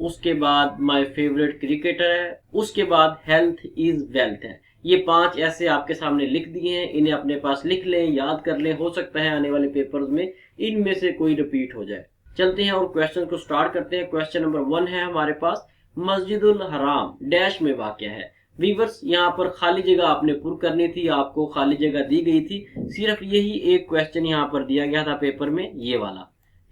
اس کے بعد my favourite cricketer ہے، اس کے بعد ہیلتھ از ویلتھ ہے۔ یہ 5 ایسے آپ کے سامنے لکھ دیے ہیں، انہیں اپنے پاس لکھ لیں، یاد کر لیں، ہو سکتا ہے آنے والے پیپرز میں ان میں سے کوئی ریپیٹ ہو جائے۔ چلتے ہیں اور کویشچن کو سٹارٹ کرتے ہیں۔ کویشچن نمبر 1 ہے ہمارے پاس، مسجد الحرام ڈیش میں واقع ہے۔ ویورز یہاں پر خالی جگہ آپ نے پر کرنی تھی، آپ کو خالی جگہ دی گئی تھی، صرف یہی ایک کویشچن یہاں پر دیا گیا تھا پیپر میں، یہ والا،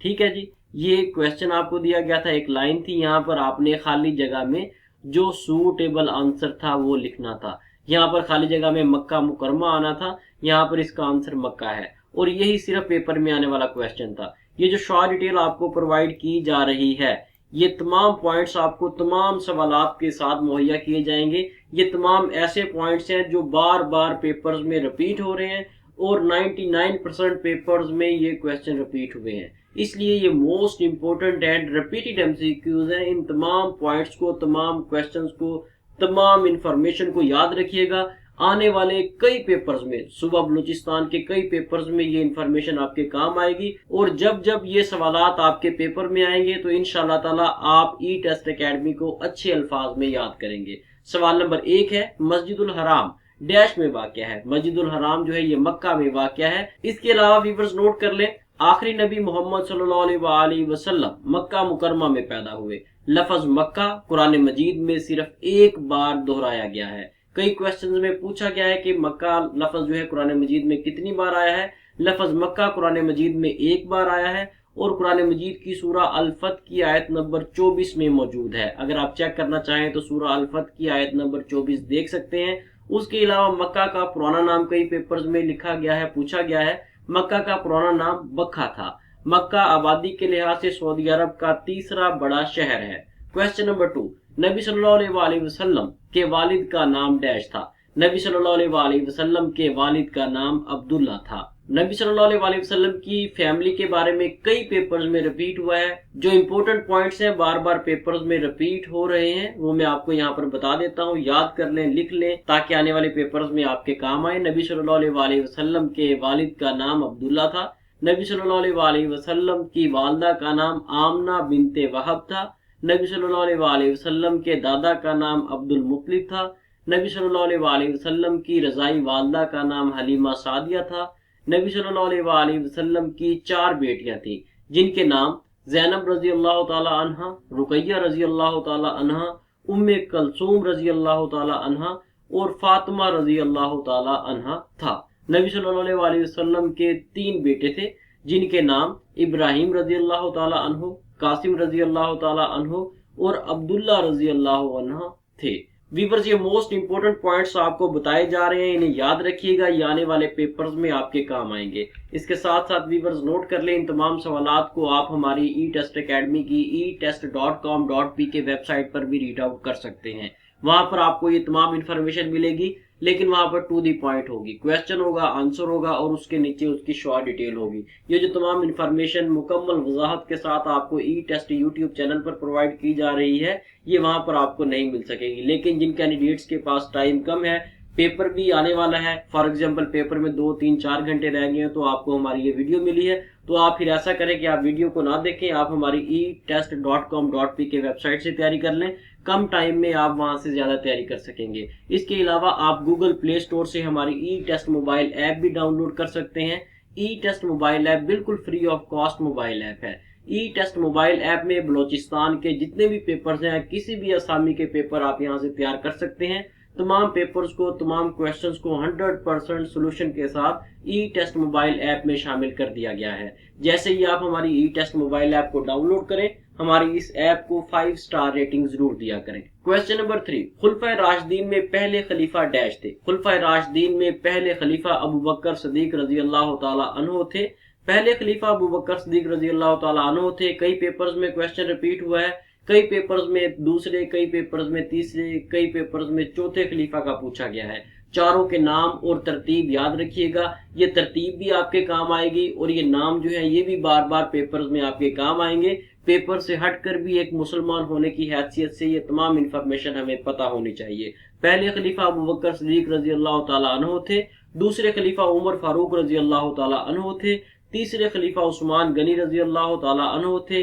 ٹھیک ہے جی۔ یہ کویشچن آپ کو دیا گیا تھا، ایک لائن تھی، یہاں پر آپ نے خالی جگہ میں جو سوٹیبل آنسر تھا وہ لکھنا تھا۔ یہاں پر خالی جگہ میں مکہ مکرمہ آنا تھا، یہاں پر اس کا آنسر مکہ ہے، اور یہی صرف پیپر میں آنے والا کویشچن تھا۔ یہ جو شارٹ ڈیٹیل آپ کو پرووائڈ کی جا رہی ہے، یہ تمام پوائنٹس آپ کو تمام سوالات کے ساتھ مہیا کیے جائیں گے۔ یہ تمام ایسے پوائنٹس ہیں جو بار بار پیپرز میں ریپیٹ ہو رہے ہیں، اور 99% پیپرز میں یہ کویشچن ریپیٹ ہوئے ہیں، اس لیے یہ most important and repeated MCQs ہیں۔ ان تمام پوائنٹس کو، تمام کویشچنز کو، تمام انفارمیشن کو یاد رکھیے گا۔ آنے والے کئی پیپرز میں، صوبہ بلوچستان کے کئی پیپرز میں یہ انفارمیشن آپ کے کام آئے گی، اور جب جب یہ سوالات آپ کے پیپر میں آئیں گے تو انشاءاللہ تعالی آپ ای ٹیسٹ اکیڈمی کو اچھے الفاظ میں یاد کریں گے۔ سوال نمبر 1 ہے، مسجد الحرام ڈیش میں واقع ہے۔ مسجد الحرام جو ہے یہ مکہ میں واقع ہے۔ اس کے علاوہ ویورز نوٹ کر لیں، آخری نبی محمد صلی اللہ علیہ وآلہ وسلم مکہ مکرمہ میں پیدا ہوئے۔ لفظ مکہ قرآن مجید میں صرف ایک بار دہرایا گیا ہے۔ کئی کویشچنز میں پوچھا گیا ہے کہ مکہ لفظ جو ہے قرآن مجید میں کتنی بار آیا ہے۔ لفظ مکہ قرآن مجید میں ایک بار آیا ہے، اور قرآن مجید کی سورہ الفتح کی آیت نمبر 24 میں موجود ہے۔ اگر آپ چیک کرنا چاہیں تو سورہ الفتح کی آیت نمبر 24 دیکھ سکتے ہیں۔ اس کے علاوہ مکہ کا پرانا نام کئی پیپرز میں لکھا گیا ہے، پوچھا گیا ہے۔ مکہ کا پرانا نام بکھا تھا۔ مکہ آبادی کے لحاظ سے سعودی عرب کا تیسرا بڑا شہر ہے۔ کویشچن نمبر 2، نبی صلی اللہ علیہ وآلہ وسلم کے والد کا نام ڈیش تھا۔ نبی صلی اللہ علیہ وآلہ وسلم کے والد کا نام عبداللہ تھا۔ نبی صلی اللہ علیہ وآلہ وسلم کی فیملی کے بارے میں کئی پیپرز میں ریپیٹ ہوا ہے۔ جو امپورٹنٹ پوائنٹس ہیں بار بار پیپرز میں ریپیٹ ہو رہے ہیں، وہ میں آپ کو یہاں پر بتا دیتا ہوں، یاد کر لیں، لکھ لیں، تاکہ آنے والے پیپرز میں آپ کے کام آئے۔ نبی صلی اللہ علیہ وآلہ وسلم کے والد کا نام عبداللہ تھا۔ نبی صلی اللہ علیہ وآلہ وسلم کی والدہ کا نام آمنہ بنت وہب تھا۔ نبی صلی اللہ علیہ وآلہ وسلم کے دادا کا نام عبد المطلب تھا۔ نبی صلی اللہ علیہ وآلہ وسلم کی رضائی والدہ کا نام حلیمہ سعدیہ تھا۔ نبی صلی اللہ علیہ وآلہ وسلم کی 4 بیٹیاں تھیں، جن کے نام زینب رضی اللہ تعالی عنہا، رقیہ رضی اللہ تعالی عنہا، ام کلثوم رضی اللہ تعالی عنہا اور فاطمہ رضی اللہ تعالی عنہا تھا۔ نبی صلی اللہ علیہ وآلہ وسلم کے 3 بیٹے تھے، جن کے نام ابراہیم رضی اللہ تعالی عنہ، قاسم رضی اللہ تعالی عنہ اور عبداللہ رضی اللہ عنہ تھے۔ ویورز یہ موسٹ امپورٹنٹ پوائنٹس آپ کو بتائے جا رہے ہیں، انہیں یاد رکھیے گا، یہ آنے والے پیپرز میں آپ کے کام آئیں گے۔ اس کے ساتھ ساتھ ویورز نوٹ کر لیں، ان تمام سوالات کو آپ ہماری ای ٹیسٹ اکیڈمی کی etest.com.p ویب سائٹ پر بھی ریڈ آؤٹ کر سکتے ہیں۔ وہاں پر آپ کو یہ تمام انفارمیشن ملے گی، لیکن وہاں پر ٹو دی پوائنٹ ہوگی، کویشچن ہوگا، آنسر ہوگا، اور اس کے نیچے اس کی شارٹ ڈیٹیل ہوگی۔ یہ جو تمام انفارمیشن مکمل وضاحت کے ساتھ آپ کو ای ٹیسٹ یوٹیوب چینل پر پرووائڈ کی جا رہی ہے، یہ وہاں پر آپ کو نہیں مل سکے گی۔ لیکن جن کینڈیڈیٹس کے پاس ٹائم کم ہے، پیپر بھی آنے والا ہے، فار ایگزامپل پیپر میں 2 3 4 گھنٹے رہ گئے ہیں، تو آپ کو ہماری یہ ویڈیو ملی ہے، تو آپ پھر ایسا کریں کہ آپ ویڈیو کو نہ دیکھیں، آپ ہماری etest.com.p ویب سائٹ سے تیاری کر لیں، کم ٹائم میں آپ وہاں سے زیادہ تیاری کر سکیں گے۔ اس کے علاوہ آپ گوگل پلے اسٹور سے ہماری ای ٹیسٹ موبائل ایپ بھی ڈاؤن لوڈ کر سکتے ہیں۔ ای ٹیسٹ موبائل ایپ بالکل free of cost mobile app ہے۔ ای ٹیسٹ موبائل ایپ میں بلوچستان کے جتنے بھی پیپرز ہیں، کسی بھی اسامی کے پیپر آپ یہاں سے تیار کر سکتے ہیں۔ تمام پیپرز کو، تمام کویشچنز کو 100% سولوشن کے ساتھ ای ٹیسٹ موبائل ایپ میں شامل کر دیا گیا ہے۔ جیسے ہی آپ ہماری ای ٹیسٹ موبائل ایپ کو ڈاؤن لوڈ کریں، ہماری اس ایپ کو 5 سٹار ریٹنگ ضرور دیا کریں۔ کویشچن نمبر 3، خلفائے راشدین میں پہلے خلیفہ ڈیش تھے۔ خلفائے راشدین میں پہلے خلیفہ ابو بکر صدیق رضی اللہ تعالی عنہ تھے۔ پہلے خلیفہ ابو بکر صدیق رضی اللہ تعالی عنہ تھے۔ کئی پیپرز میں کویشچن ریپیٹ ہوا ہے، کئی پیپرز میں دوسرے، کئی پیپرز میں تیسرے، کئی پیپرز میں چوتھے خلیفہ کا پوچھا گیا ہے۔ چاروں کے نام اور ترتیب یاد رکھیے گا، یہ ترتیب بھی آپ کے کام آئے گی، اور یہ نام جو ہے یہ بھی بار بار پیپرز میں آپ کے کام آئیں گے۔ پیپر سے ہٹ کر بھی ایک مسلمان ہونے کی حیثیت سے یہ تمام انفارمیشن ہمیں پتہ ہونی چاہیے۔ پہلے خلیفہ ابو بکر صدیق رضی اللہ تعالیٰ عنہ تھے، دوسرے خلیفہ عمر فاروق رضی اللہ تعالیٰ عنہ تھے، تیسرے خلیفہ عثمان غنی رضی اللہ تعالیٰ عنہ تھے،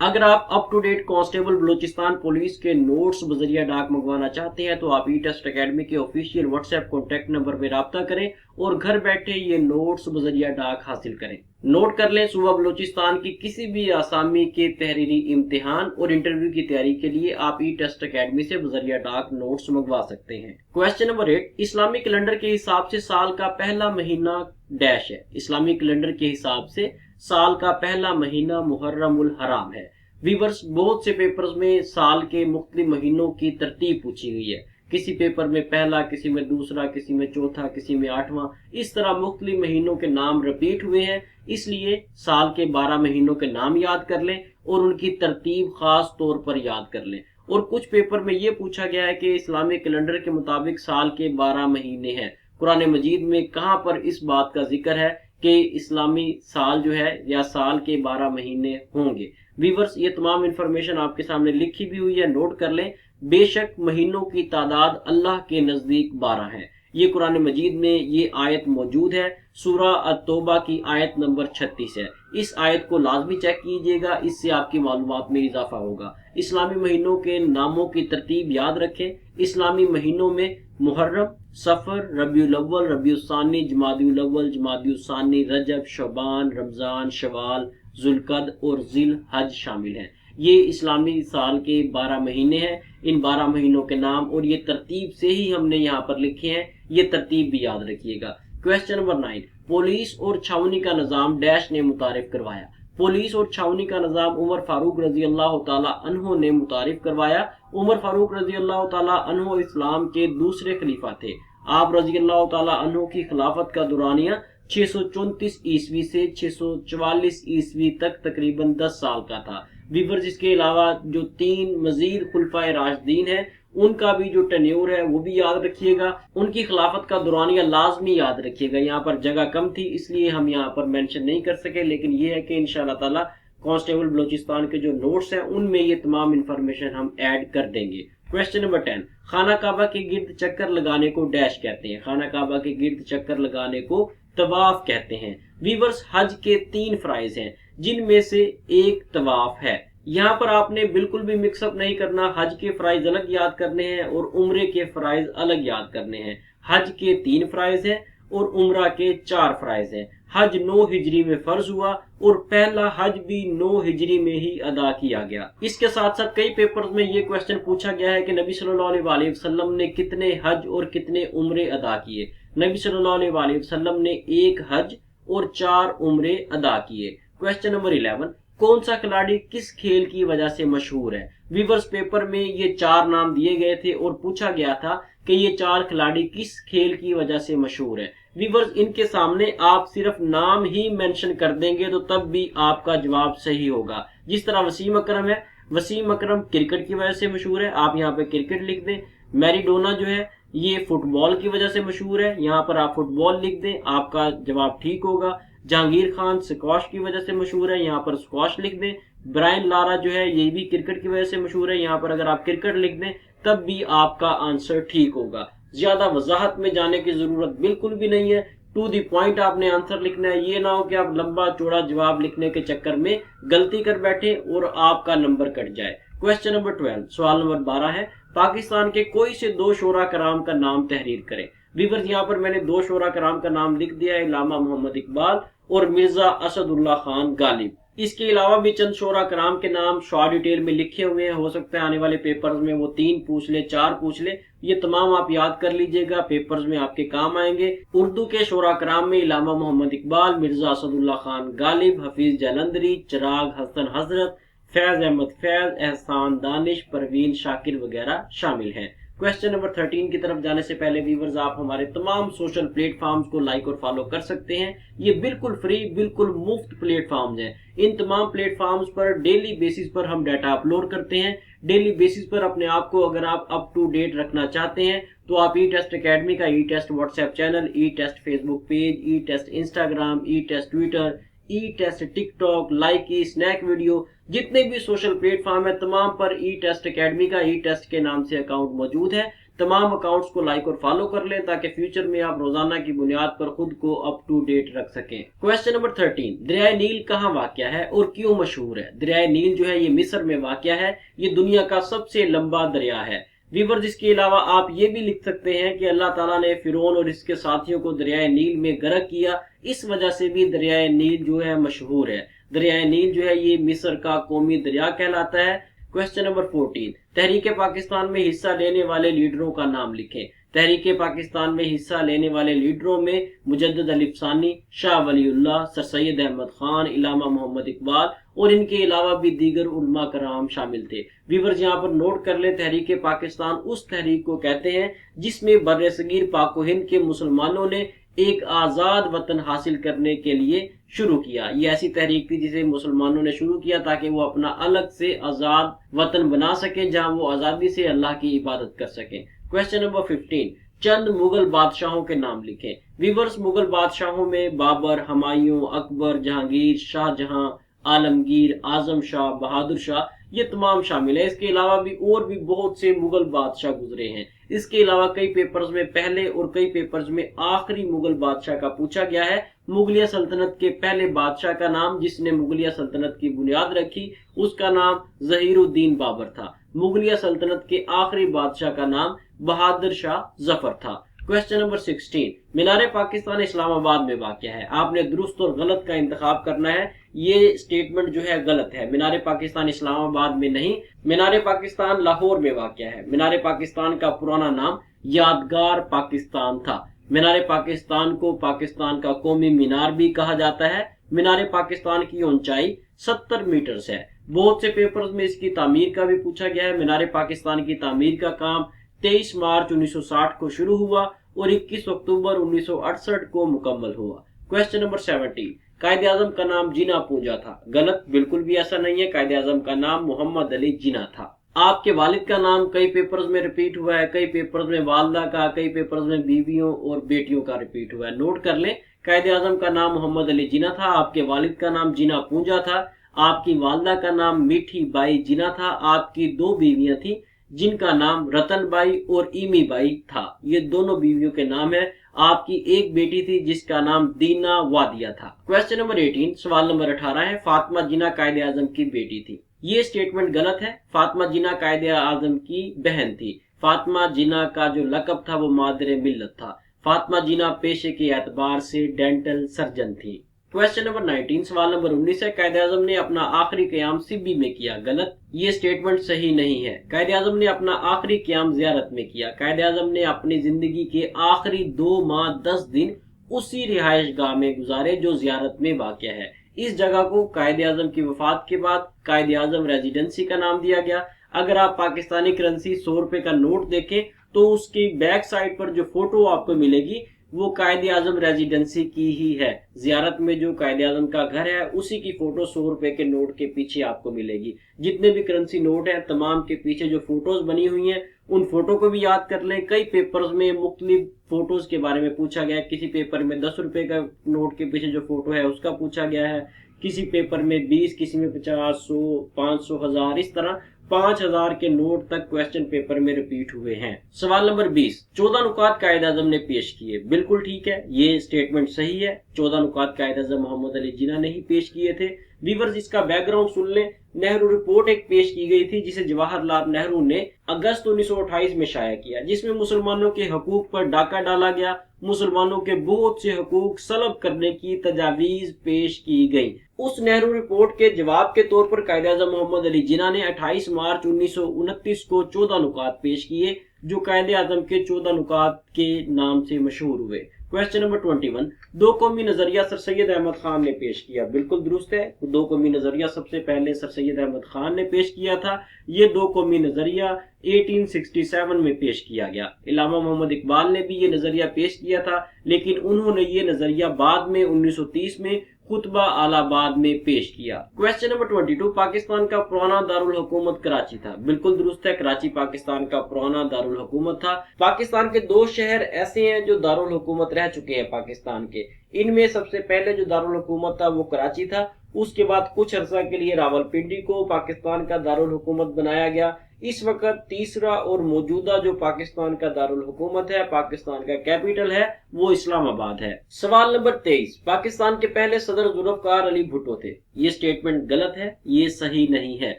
اگر آپ up to date constable Balochistan police کے نوٹس بذریعہ ڈاک منگوانا چاہتے ہیں تو آپ ای ٹیسٹ اکیڈمی کے official WhatsApp contact number پہ رابطہ کریں اور گھر بیٹھے یہ نوٹس بذریعہ ڈاک حاصل کریں۔ نوٹ کر لیں، صوبہ بلوچستان کی کسی بھی آسامی کے تحریری امتحان اور انٹرویو کی تیاری کے لیے آپ ای ٹیسٹ اکیڈمی سے بذریعہ ڈاک نوٹس منگوا سکتے ہیں۔ کوسچن نمبر 8، اسلامی کیلنڈر کے حساب سے سال کا پہلا مہینہ ڈیش ہے۔ اسلامی کیلنڈر کے حساب سے سال کا پہلا مہینہ محرم الحرام ہے۔ ویورز، بہت سے پیپرز میں سال کے مختلف مہینوں کی ترتیب پوچھی گئی ہے، کسی پیپر میں پہلا، کسی میں دوسرا، کسی میں چوتھا، کسی میں 8واں، اس طرح مختلف مہینوں کے نام ریپیٹ ہوئے ہیں، اس لیے سال کے 12 مہینوں کے نام یاد کر لیں اور ان کی ترتیب خاص طور پر یاد کر لیں۔ اور کچھ پیپر میں یہ پوچھا گیا ہے کہ اسلامی کیلنڈر کے مطابق سال کے 12 مہینے ہیں، قرآن مجید میں کہاں پر اس بات کا ذکر ہے کہ اسلامی سال جو ہے یا سال کے 12 مہینے ہوں گے؟ ویورز، یہ تمام انفارمیشن آپ کے سامنے لکھی بھی ہوئی ہے، نوٹ کر لیں۔ بے شک مہینوں کی تعداد اللہ کے نزدیک 12 ہے۔ یہ قرآن مجید میں یہ آیت موجود ہے، سورہ التوبہ کی آیت نمبر 36 ہے۔ اس آیت کو لازمی چیک کیجئے گا، اس سے آپ کی معلومات میں اضافہ ہوگا۔ اسلامی مہینوں کے ناموں کی ترتیب یاد رکھیں۔ اسلامی مہینوں میں محرم، صفر، ربیع الاول، ربیع الثانی، جمادی الاول، جمادی الثانی، رجب، شعبان، رمضان، شوال، ذوالقعدہ اور ذی الحج شامل ہیں۔ یہ اسلامی سال کے 12 مہینے ہیں۔ ان 12 مہینوں کے نام اور یہ ترتیب سے ہی ہم نے یہاں پر لکھے ہیں، یہ ترتیب بھی یاد رکھیے گا۔ کوسچن نمبر 9، پولیس اور چھاونی کا نظام ڈیش نے متعارف کروایا۔ پولیس اور چھاونی کا نظام عمر فاروق رضی اللہ تعالی عنہ نے متعارف کروایا۔ عمر فاروق رضی اللہ تعالی عنہ اسلام کے دوسرے خلیفہ تھے۔ آپ رضی اللہ تعالی عنہ کی خلافت کا دورانیہ 634 عیسوی سے 644 عیسوی تک تقریباً 10 سال کا تھا۔ ویورز، اس کے علاوہ جو 3 مزید خلفائے راشدین ہیں ان کا بھی جو ٹینیور ہے وہ بھی یاد رکھیے گا، ان کی خلافت کا دورانیہ لازمی یاد رکھیے گا۔ یہاں پر جگہ کم تھی اس لیے ہم یہاں پر مینشن نہیں کر سکے، لیکن یہ ہے کہ انشاءاللہ تعالی کانسٹیبل بلوچستان کے جو نوٹس ہیں ان میں یہ تمام انفارمیشن ہم ایڈ کر دیں گے۔ کوسچن نمبر 10، خانہ کعبہ کے گرد چکر لگانے کو ڈیش کہتے ہیں۔ خانہ کعبہ کے گرد چکر لگانے کو طواف کہتے ہیں۔ ویورز، حج کے 3 فرائض ہیں جن میں سے ایک طواف ہے۔ یہاں پر آپ نے بالکل بھی مکس اپ نہیں کرنا، حج کے فرائض الگ یاد کرنے ہیں اور عمرے کے فرائض الگ یاد کرنے ہیں۔ حج کے 3 فرائض ہیں اور عمرہ کے 4 فرائض ہیں۔ حج 9 ہجری میں فرض ہوا اور پہلا حج بھی 9 ہجری میں ہی ادا کیا گیا۔ اس کے ساتھ ساتھ کئی پیپرز میں یہ کوسچن پوچھا گیا ہے کہ نبی صلی اللہ علیہ وسلم نے کتنے حج اور کتنے عمرے ادا کیے؟ نبی صلی اللہ علیہ وسلم نے 1 حج اور 4 عمرے ادا کیے۔ کوسچن نمبر 11، کون سا کھلاڑی کس کھیل کی وجہ سے مشہور ہے؟ ویورز، پیپر میں یہ 4 نام دیے گئے تھے اور پوچھا گیا تھا کہ یہ 4 کھلاڑی کس کھیل کی وجہ سے مشہور ہے۔ ویورز، ان کے سامنے آپ صرف نام ہی مینشن کر دیں گے تو تب بھی آپ کا جواب صحیح ہوگا۔ جس طرح وسیم اکرم ہے، وسیم اکرم کرکٹ کی وجہ سے مشہور ہے، آپ یہاں پہ کرکٹ لکھ دیں۔ میریڈونا جو ہے یہ فٹ بال کی وجہ سے مشہور ہے، یہاں پر آپ فٹ بال لکھ دیں، آپ کا جواب ٹھیک ہوگا۔ جہانگیر خان سکواش کی وجہ سے مشہور ہے، یہاں پر سکواش لکھ دیں۔ برائن لارا جو ہے یہ بھی کرکٹ کی وجہ سے مشہور ہے، یہاں پر اگر آپ کرکٹ لکھ دیں تب بھی آپ کا آنسر ٹھیک ہوگا۔ زیادہ وضاحت میں جانے کی ضرورت بالکل بھی نہیں ہے، ٹو دی پوائنٹ آپ نے آنسر لکھنا ہے۔ یہ نہ ہو کہ آپ لمبا چوڑا جواب لکھنے کے چکر میں غلطی کر بیٹھے اور آپ کا نمبر کٹ جائے۔ کوسچن نمبر 12، سوال نمبر 12 ہے، پاکستان کے کوئی سے 2 شعراء کرام کا نام تحریر کریں۔ ویورز، یہاں پر میں نے 2 شعراء کرام کا نام لکھ دیا ہے، علامہ محمد اقبال اور مرزا اسد اللہ خان غالب۔ اس کے علاوہ بھی چند شعراء کرام کے نام شارٹ ڈیٹیل میں لکھے ہوئے ہیں، ہو سکتا ہے آنے والے پیپرز میں وہ 3 پوچھ لے، 4 پوچھ لے، یہ تمام آپ یاد کر لیجئے گا، پیپرز میں آپ کے کام آئیں گے۔ اردو کے شعراء کرام میں علامہ محمد اقبال، مرزا اسد اللہ خان غالب، حفیظ جلندری، چراغ حسن حضرت، فیض احمد فیض، احسان دانش، پروین شاکر وغیرہ شامل ہیں۔ کوسچن نمبر 13 کی طرف جانے سے پہلے ویورز، آپ ہمارے تمام سوشل پلیٹ فارمز کو لائک اور فالو کر سکتے ہیں، یہ بالکل فری، بالکل مفت پلیٹ فارمز ہیں۔ ان تمام پلیٹ فارمز پر ڈیلی بیسس پر ہم ڈیٹا اپلوڈ کرتے ہیں۔ ڈیلی بیسس پر اپنے آپ کو اگر آپ اپ ٹو ڈیٹ رکھنا چاہتے ہیں تو آپ ای ٹیسٹ اکیڈمی کا E test WhatsApp channel, E test Facebook page, E test Instagram, E test Twitter, E test TikTok, Likee, snack video, جتنے بھی سوشل پلیٹ فارم ہیں تمام پر ای ٹیسٹ اکیڈمی کا E test کے نام سے account موجود ہے۔ تمام اکاؤنٹس کو لائک اور فالو کر لیں تاکہ فیوچر میں آپ روزانہ کی بنیاد پر خود کو اپ ٹو ڈیٹ رکھ سکیں۔ کویسچن نمبر 13، دریائے نیل کہاں واقع ہے اور کیوں مشہور ہے؟ دریائے نیل جو ہے یہ مصر میں واقع ہے، یہ دنیا کا سب سے لمبا دریا ہے۔ ویورز اس کے علاوہ آپ یہ بھی لکھ سکتے ہیں کہ اللہ تعالیٰ نے فرعون اور اس کے ساتھیوں کو دریائے نیل میں غرق کیا، اس وجہ سے بھی دریائے نیل جو ہے مشہور ہے۔ دریائے نیل جو ہے یہ مصر کا قومی دریا کہلاتا ہے۔ کویسچن نمبر 14، تحریک پاکستان میں حصہ لینے والے لیڈروں کا نام لکھیں۔ تحریک پاکستان میں حصہ لینے والے لیڈروں میں مجدد علی افسانی، شاہ ولی اللہ، سر سید احمد خان، علامہ محمد اقبال اور ان کے علاوہ بھی دیگر علماء کرام شامل تھے۔ ویورز یہاں پر نوٹ کر لیں، تحریک پاکستان اس تحریک کو کہتے ہیں جس میں بر صغیر پاک و ہند کے مسلمانوں نے ایک آزاد وطن حاصل کرنے کے لیے شروع کیا۔ یہ ایسی تحریک تھی جسے مسلمانوں نے شروع کیا تاکہ وہ اپنا الگ سے آزاد وطن بنا سکیں جہاں وہ آزادی سے اللہ کی عبادت کر سکیں۔ کویسچن نمبر 15، چند مغل بادشاہوں کے نام لکھیں۔ ویورز مغل بادشاہوں میں بابر، ہمایوں، اکبر، جہانگیر، شاہ جہاں، عالمگیر، اعظم شاہ، بہادر شاہ، یہ تمام شامل ہیں۔ اس کے علاوہ بھی اور بھی بہت سے مغل بادشاہ گزرے ہیں۔ اس کے علاوہ کئی پیپرز میں پہلے اور کئی پیپرز میں آخری مغل بادشاہ کا پوچھا گیا ہے۔ مغلیہ سلطنت کے پہلے بادشاہ کا نام جس نے مغلیہ سلطنت کی بنیاد رکھی اس کا نام ظہیر الدین بابر تھا۔ مغلیہ سلطنت کے آخری بادشاہ کا نام بہادر شاہ ظفر تھا۔ کویسچن نمبر 16، مینار پاکستان اسلام آباد میں واقع ہے۔ آپ نے درست اور غلط کا انتخاب کرنا ہے۔ یہ سٹیٹمنٹ جو ہے غلط ہے، مینار پاکستان اسلام آباد میں نہیں، مینار پاکستان لاہور میں واقع ہے۔ مینار پاکستان کا پرانا نام یادگار پاکستان تھا۔ مینار پاکستان کو پاکستان کا قومی مینار بھی کہا جاتا ہے۔ مینار پاکستان کی اونچائی 70 میٹرز ہے۔ بہت سے پیپرز میں اس کی تعمیر کا بھی پوچھا گیا ہے۔ مینار پاکستان کی تعمیر کا کام 23 مارچ 1960 کو شروع ہوا اور 21 اکتوبر 1968 کو مکمل ہوا۔ کویسچن نمبر 17، قائد اعظم کا نام جینا پونجا تھا۔ غلط، بالکل بھی ایسا نہیں ہے، قائد اعظم کا نام محمد علی جناح تھا۔ آپ کے والد کا نام کئی پیپرز میں ریپیٹ ہوا ہے، کئی پیپرز میں والدہ کا، کئی پیپرز میں بیویوں اور بیٹیوں کا ریپیٹ ہوا ہے۔ نوٹ کر لیں، قائد اعظم کا نام محمد علی جناح تھا، آپ کے والد کا نام جینا پونجا تھا، آپ کی والدہ کا نام میٹھی بائی جناح تھا، آپ کی 2 بیویاں تھیں جن کا نام رتن بائی اور ایمی بائی تھا، یہ دونوں بیویوں کے نام ہیں۔ آپ کی ایک بیٹی تھی جس کا نام دینا وادیا تھا۔ کویسچن نمبر 18، سوال نمبر 18 ہے، فاطمہ جناح قائد اعظم کی بیٹی تھی۔ یہ سٹیٹمنٹ غلط ہے، فاطمہ جناح قائد اعظم کی بہن تھی۔ فاطمہ جناح کا جو لقب تھا وہ مادر ملت تھا۔ فاطمہ جناح پیشے کے اعتبار سے ڈینٹل سرجن تھی۔ کویسچن نمبر 19، سوال نمبر 19 ہے، قائد اعظم نے اپنا آخری قیام سبی میں کیا۔ غلط، یہ سٹیٹمنٹ صحیح نہیں ہے۔ قائد اعظم نے اپنا آخری قیام زیارت میں کیا۔ قائد اعظم نے اپنی زندگی کے آخری 2 ماہ 10 دن اسی رہائش گاہ میں گزارے جو زیارت میں واقع ہے۔ اس جگہ کو قائد اعظم کی وفات کے بعد قائد اعظم ریزیڈنسی کا نام دیا گیا۔ اگر آپ پاکستانی کرنسی 100 روپے کا نوٹ دیکھیں تو اس کی بیک سائڈ پر جو فوٹو آپ کو ملے گی وہ قائد اعظم ریزیڈنسی کی ہی ہے۔ زیارت میں جو قائد اعظم کا گھر ہے اسی کی فوٹو 100 روپے کے نوٹ کے پیچھے آپ کو ملے گی۔ جتنے بھی کرنسی نوٹ ہیں تمام کے پیچھے جو فوٹوز بنی ہوئی ہیں ان فوٹو کو بھی یاد کر لیں۔ کئی پیپرز میں مختلف فوٹوز کے بارے میں پوچھا گیا ہے، کسی پیپر میں 10 روپے کا نوٹ کے پیچھے جو فوٹو ہے اس کا پوچھا گیا ہے، کسی پیپر میں 20، کسی میں 50، 100، 500، 1000، اس طرح 5000 کے نوٹ تک کویسچن پیپر میں ریپیٹ ہوئے ہیں۔ سوال نمبر 20، 14 نکات قائد اعظم نے پیش کیے۔ بالکل ٹھیک ہے، یہ سٹیٹمنٹ صحیح ہے، 14 نکات قائد اعظم محمد علی جناح نے ہی پیش کیے تھے۔ ویورز اس کا بیک گراؤنڈ سن لیں، نہرو رپورٹ ایک پیش کی گئی تھی جسے جواہر لال نہرو نے اگست 1928 میں شائع کیا، جس میں مسلمانوں کے حقوق پر ڈاکہ ڈالا گیا، مسلمانوں کے بہت سے حقوق سلب کرنے کی تجاویز پیش کی گئی۔ اس نہرو رپورٹ کے جواب کے طور پر قائد اعظم محمد علی جناح نے 28 مارچ 1929 کو 14 نکات پیش کیے جو قائد اعظم کے 14 نکات کے نام سے مشہور ہوئے۔ کویسچن نمبر 21، 2 قومی نظریہ سر سید احمد خان نے پیش کیا۔ بالکل درست ہے، 2 قومی نظریہ سب سے پہلے سر سید احمد خان نے پیش کیا تھا۔ یہ 2 قومی نظریہ 1867 میں پیش کیا گیا۔ علامہ محمد اقبال نے بھی یہ نظریہ پیش کیا تھا لیکن انہوں نے یہ نظریہ بعد میں 1930 میں خطبہ آل آباد میں پیش کیا۔ کویسچن نمبر 22، پاکستان کا پرانا دارالحکومت کراچی تھا۔ بالکل درست ہے، کراچی پاکستان کا پرانا دارالحکومت تھا۔ پاکستان کے 2 شہر ایسے ہیں جو دارالحکومت رہ چکے ہیں پاکستان کے۔ ان میں سب سے پہلے جو دارالحکومت تھا وہ کراچی تھا، اس کے بعد کچھ عرصہ کے لیے راولپنڈی کو پاکستان کا دارالحکومت بنایا گیا۔ اس وقت تیسرا اور موجودہ جو پاکستان کا دارالحکومت ہے، پاکستان کا کیپٹل ہے، وہ اسلام آباد ہے۔ سوال نمبر 23، پاکستان کے پہلے صدر ذوالفقار علی بھٹو تھے۔ یہ سٹیٹمنٹ غلط ہے، یہ صحیح نہیں ہے۔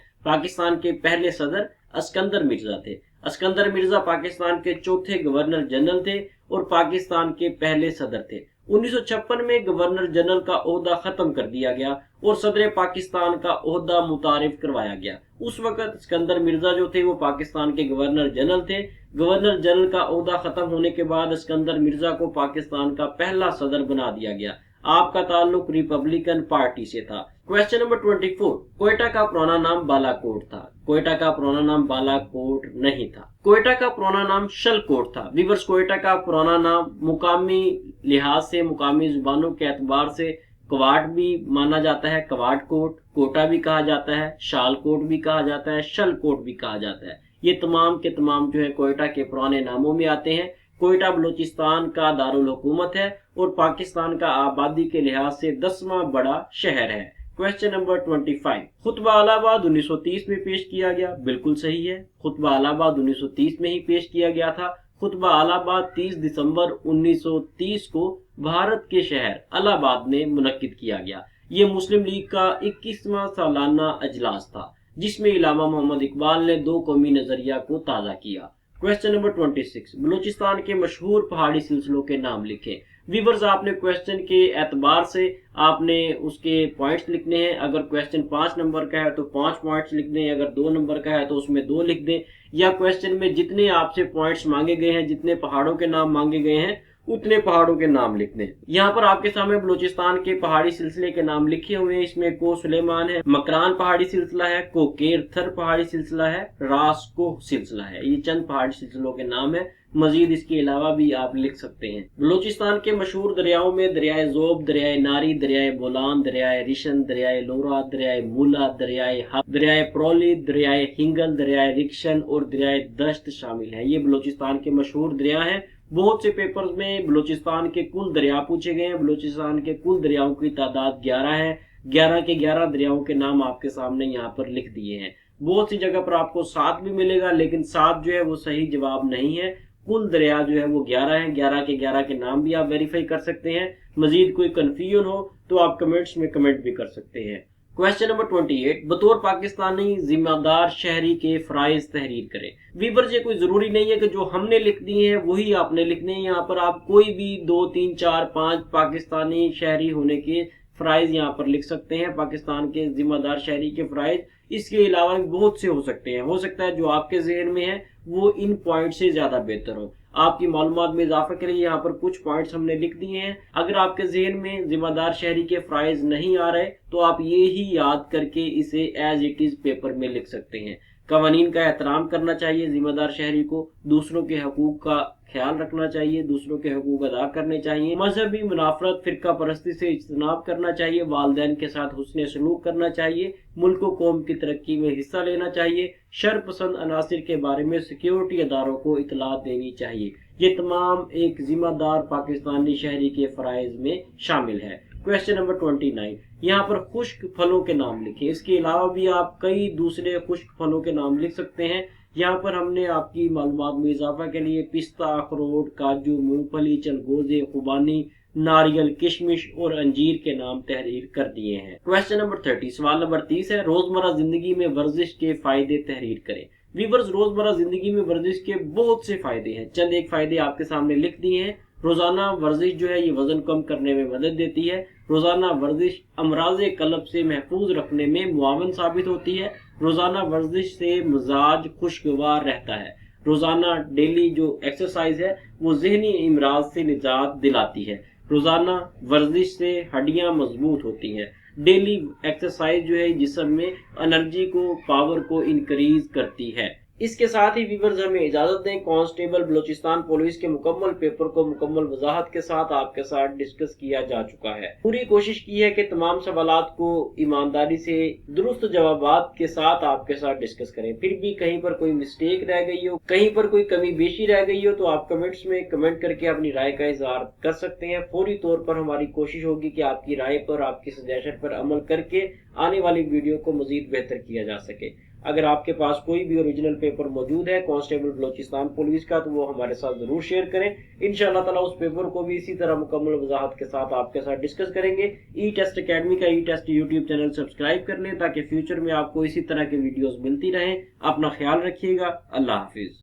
پاکستان کے پہلے صدر اسکندر مرزا تھے۔ اسکندر مرزا پاکستان کے چوتھے گورنر جنرل تھے اور پاکستان کے پہلے صدر تھے۔ 1956 میں گورنر جنرل کا عہدہ ختم کر دیا گیا اور صدر پاکستان کا عہدہ متعارف کروایا گیا۔ اس وقت اسکندر مرزا جو تھے وہ پاکستان کے گورنر جنرل تھے۔ گورنر جنرل کا عہدہ ختم ہونے کے بعد اسکندر مرزا کو پاکستان کا پہلا صدر بنا دیا گیا۔ آپ کا تعلق ریپبلکن پارٹی سے تھا۔ کویسچن نمبر 24، کوئٹہ کا پرانا نام بالا کوٹ تھا۔ کوئٹہ کا پرانا نام بالا کوٹ نہیں تھا، کوئٹہ کا پرانا نام شل کوٹ تھا۔ ویورز، کوئٹہ کا پرانا نام مقامی لحاظ سے، مقامی زبانوں کے اعتبار سے کواٹ بھی مانا جاتا ہے، کواٹ کوٹ، کوٹا بھی کہا جاتا ہے، شال کوٹ بھی کہا جاتا ہے، شل کوٹ بھی کہا جاتا ہے۔ یہ تمام کے تمام جو ہے کوئٹہ کے پرانے ناموں میں آتے ہیں۔ کوئٹہ بلوچستان کا دارالحکومت ہے اور پاکستان کا آبادی کے لحاظ سے 10واں بڑا شہر ہے۔ کویسچن نمبر 25، خطبہ الہ آباد 1930 میں پیش کیا گیا۔ بالکل صحیح ہے، خطبہ الہ آباد 1930 میں ہی پیش کیا گیا تھا۔ خطبہ الہ آباد 30 دسمبر 1930 کو بھارت کے شہر الہ آباد میں منعقد کیا گیا۔ یہ مسلم لیگ کا 21واں سالانہ اجلاس تھا جس میں علامہ محمد اقبال نے دو قومی نظریہ کو تازہ کیا۔ کویسچن نمبر 26، بلوچستان کے مشہور پہاڑی سلسلوں کے نام لکھیں۔ ویورز، آپ نے کویسچن کے اعتبار سے آپ نے اس کے پوائنٹس لکھنے ہیں۔ اگر کویسچن 5 نمبر کا ہے تو 5 پوائنٹس لکھ دیں، اگر 2 نمبر کا ہے تو اس میں 2 لکھ دیں، یا کویسچن میں جتنے آپ سے پوائنٹس مانگے گئے ہیں، جتنے پہاڑوں کے نام مانگے گئے ہیں، اتنے پہاڑوں کے نام لکھ دیں۔ یہاں پر آپ کے سامنے بلوچستان کے پہاڑی سلسلے کے نام لکھے ہوئے ہیں۔ اس میں کو سلیمان ہے، مکران پہاڑی سلسلہ ہے، کوکیر تھر پہاڑی سلسلہ ہے، راس کوہ سلسلہ ہے۔ یہ چند پہاڑی سلسلوں کے نام ہیں، مزید اس کے علاوہ بھی آپ لکھ سکتے ہیں۔ بلوچستان کے مشہور دریاؤں میں دریائے زوب، دریائے ناری، دریائے بولان، دریائے رشن، دریائے لورا، دریائے مولا، دریائے حب، دریائے پرولی، دریائے ہنگل، دریائے رکشن اور دریائے دشت شامل ہیں۔ یہ بلوچستان کے مشہور دریا ہیں۔ بہت سے پیپرز میں بلوچستان کے کل دریا پوچھے گئے ہیں۔ بلوچستان کے کل دریاؤں کی تعداد 11 ہے۔ 11 کے 11 دریاؤں کے نام آپ کے سامنے یہاں پر لکھ دیے ہیں۔ بہت سی جگہ پر آپ کو 7 بھی ملے گا، لیکن 7 جو ہے وہ صحیح جواب نہیں ہے۔ کل دریا جو ہے وہ 11 ہیں۔ 11 کے 11 کے نام بھی آپ ویریفائی کر سکتے ہیں۔ مزید کوئی کنفیوژن ہو تو آپ کمنٹس میں کمنٹ بھی کر سکتے ہیں۔ کویسچن نمبر 28، بطور پاکستانی ذمہ دار شہری کے فرائض تحریر کریں۔ ویورز، یہ کوئی ضروری نہیں ہے کہ جو ہم نے لکھ دیے ہیں وہی آپ نے لکھنے ہیں۔ یہاں پر آپ کوئی بھی 2 3 4 5 پاکستانی شہری ہونے کے فرائض یہاں پر لکھ سکتے ہیں، پاکستان کے ذمہ دار شہری کے فرائض۔ اس کے علاوہ بھی بہت سے ہو سکتے ہیں۔ ہو سکتا ہے جو آپ کے ذہن میں ہے وہ ان پوائنٹ سے زیادہ بہتر ہو۔ آپ کی معلومات میں اضافہ کے لیے یہاں پر کچھ پوائنٹس ہم نے لکھ دیے ہیں۔ اگر آپ کے ذہن میں ذمہ دار شہری کے فرائض نہیں آ رہے تو آپ یہی یاد کر کے اسے ایز اٹ از پیپر میں لکھ سکتے ہیں۔ قوانین کا احترام کرنا چاہیے ذمہ دار شہری کو، دوسروں کے حقوق کا خیال رکھنا چاہیے، دوسروں کے حقوق ادا کرنے چاہیے، مذہبی منافرت، فرقہ پرستی سے اجتناب کرنا چاہیے، والدین کے ساتھ حسن سلوک کرنا چاہیے، ملک و قوم کی ترقی میں حصہ لینا چاہیے، شر پسند عناصر کے بارے میں سیکیورٹی اداروں کو اطلاع دینی چاہیے۔ یہ تمام ایک ذمہ دار پاکستانی شہری کے فرائض میں شامل ہے۔ کویسچن نمبر 29، یہاں پر خشک پھلوں کے نام لکھیں۔ اس کے علاوہ بھی آپ کئی دوسرے خشک پھلوں کے نام لکھ سکتے ہیں۔ یہاں پر ہم نے آپ کی معلومات میں اضافہ کے لیے پستہ، اخروٹ، کاجو، مونگ پھلی، چلگوزے، خوبانی، ناریل، کشمش اور انجیر کے نام تحریر کر دیے ہیں۔ کویسچن نمبر 30، سوال نمبر 30 ہے، روزمرہ زندگی میں ورزش کے فائدے تحریر کریں۔ ویورز، روزمرہ زندگی میں ورزش کے بہت سے فائدے ہیں۔ چند ایک فائدے آپ کے سامنے لکھ دیے ہیں۔ روزانہ ورزش جو ہے یہ وزن کم کرنے میں مدد دیتی ہے۔ روزانہ ورزش امراض قلب سے محفوظ رکھنے میں معاون ثابت ہوتی ہے۔ روزانہ ورزش سے مزاج خوشگوار رہتا ہے۔ روزانہ ڈیلی جو ایکسرسائز ہے وہ ذہنی امراض سے نجات دلاتی ہے۔ روزانہ ورزش سے ہڈیاں مضبوط ہوتی ہیں۔ ڈیلی ایکسرسائز جو ہے جسم میں انرجی کو، پاور کو انکریز کرتی ہے۔ اس کے ساتھ ہی ویورز ہمیں اجازت دیں، کانسٹیبل بلوچستان پولیس کے مکمل پیپر کو مکمل وضاحت کے ساتھ آپ کے ساتھ ڈسکس کیا جا چکا ہے۔ پوری کوشش کی ہے کہ تمام سوالات کو ایمانداری سے درست جوابات کے ساتھ آپ کے ساتھ ڈسکس کریں۔ پھر بھی کہیں پر کوئی مسٹیک رہ گئی ہو، کہیں پر کوئی کمی بیشی رہ گئی ہو تو آپ کمنٹس میں کمنٹ کر کے اپنی رائے کا اظہار کر سکتے ہیں۔ فوری طور پر ہماری کوشش ہوگی کہ آپ کی رائے پر، آپ کی سجیشن پر عمل کر کے آنے والی ویڈیو کو مزید بہتر کیا جا سکے۔ اگر آپ کے پاس کوئی بھی اوریجنل پیپر موجود ہے کانسٹیبل بلوچستان پولیس کا تو وہ ہمارے ساتھ ضرور شیئر کریں. انشاءاللہ تعالیٰ اس پیپر کو بھی اسی طرح مکمل وضاحت کے ساتھ آپ کے ساتھ ڈسکس کریں گے. ای ٹیسٹ اکیڈمی کا E test YouTube channel subscribe کر لیں تاکہ فیوچر میں آپ کو اسی طرح کے ویڈیوز ملتی رہیں. اپنا خیال رکھیے گا. اللہ حافظ.